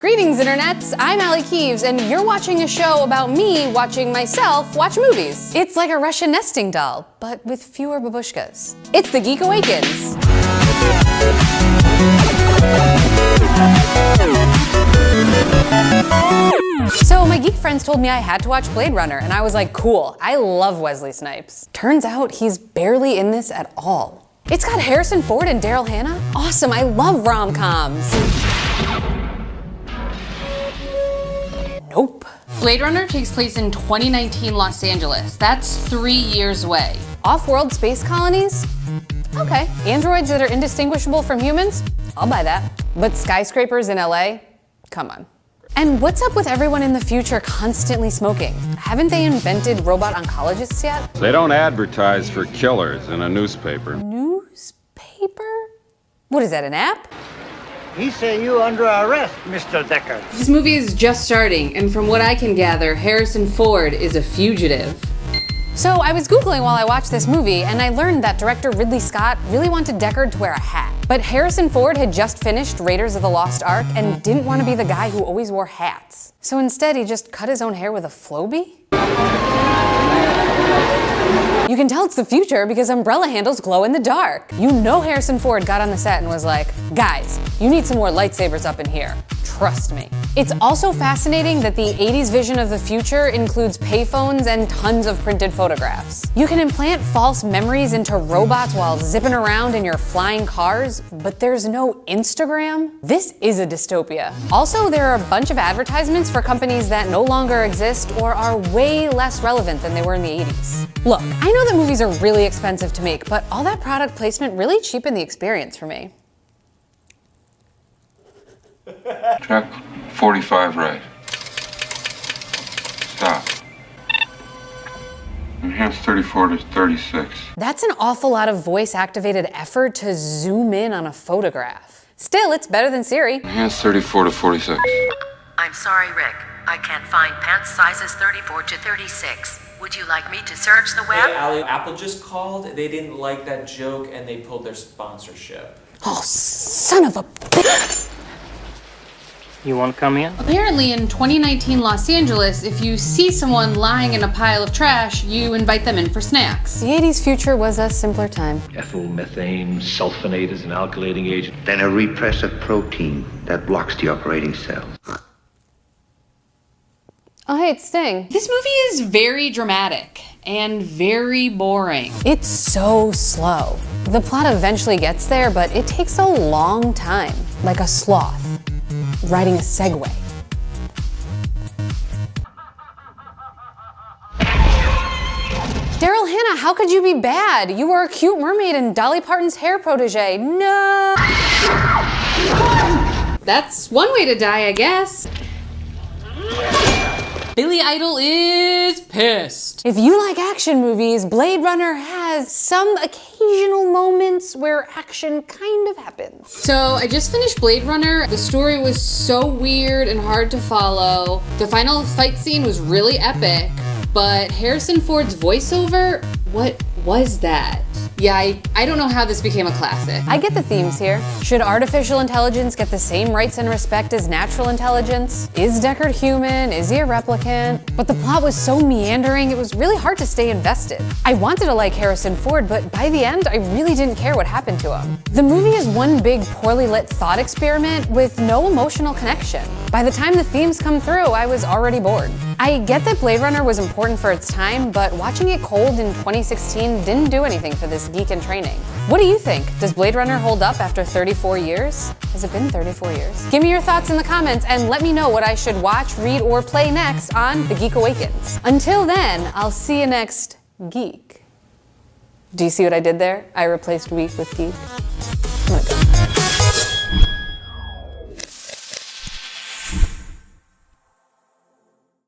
Greetings, internets! I'm Aly Keves, and you're watching a show about me watching myself watch movies. It's like a Russian nesting doll, but with fewer babushkas. It's the Geek Awakens. So my geek friends told me I had to watch Blade Runner, and I was like, cool, I love Wesley Snipes. Turns out he's barely in this at all. It's got Harrison Ford and Daryl Hannah. Awesome, I love rom-coms. Nope. Blade Runner takes place in 2019 Los Angeles. That's 3 years away. Off-world space colonies? Okay. Androids that are indistinguishable from humans? I'll buy that. But skyscrapers in LA? Come on. And what's up with everyone in the future constantly smoking? Haven't they invented robot oncologists yet? They don't advertise for killers in a newspaper. Newspaper? What is that, an app? He say you under arrest, Mr. Decker. This movie is just starting, and from what I can gather, Harrison Ford is a fugitive. So I was Googling while I watched this movie, and I learned that director Ridley Scott really wanted Deckard to wear a hat. But Harrison Ford had just finished Raiders of the Lost Ark and didn't want to be the guy who always wore hats. So instead, he just cut his own hair with a Flowbee? You can tell it's the future because umbrella handles glow in the dark. You know Harrison Ford got on the set and was like, guys, you need some more lightsabers up in here. Trust me. It's also fascinating that the 80s vision of the future includes payphones and tons of printed photographs. You can implant false memories into robots while zipping around in your flying cars, but there's no Instagram? This is a dystopia. Also, there are a bunch of advertisements for companies that no longer exist or are way less relevant than they were in the 80s. Look, I know that movies are really expensive to make, but all that product placement really cheapened the experience for me. Track 45 right. Stop. Enhance 34 to 36. That's an awful lot of voice-activated effort to zoom in on a photograph. Still, it's better than Siri. Enhance 34 to 46. I'm sorry, Rick. I can't find pants sizes 34 to 36. Would you like me to search the web? Hey, Aly, Apple just called. They didn't like that joke and they pulled their sponsorship. Oh, son of a bitch! You want to come in? Apparently in 2019 Los Angeles, if you see someone lying in a pile of trash, you invite them in for snacks. The 80s future was a simpler time. Ethyl methane sulfonate is an alkylating agent. Then a repressive protein that blocks the operating cells. Oh, hey, it's Sting. This movie is very dramatic and very boring. It's so slow. The plot eventually gets there, but it takes a long time, like a sloth riding a Segway. Daryl Hannah, how could you be bad? You were a cute mermaid and Dolly Parton's hair protege. No! That's one way to die, I guess. Billy Idol is pissed. If you like action movies, Blade Runner has some occasional moments where action kind of happens. So I just finished Blade Runner. The story was so weird and hard to follow. The final fight scene was really epic, but Harrison Ford's voiceover, what was that? Yeah, I don't know how this became a classic. I get the themes here. Should artificial intelligence get the same rights and respect as natural intelligence? Is Deckard human? Is he a replicant? But the plot was so meandering, it was really hard to stay invested. I wanted to like Harrison Ford, but by the end, I really didn't care what happened to him. The movie is one big poorly lit thought experiment with no emotional connection. By the time the themes come through, I was already bored. I get that Blade Runner was important for its time, but watching it cold in 2016 didn't do anything for this geek in training. What do you think? Does Blade Runner hold up after 34 years? Has it been 34 years? Give me your thoughts in the comments and let me know what I should watch, read, or play next on The Geek Awakens. Until then, I'll see you next Geek. Do you see what I did there? I replaced week with geek. Oh my God.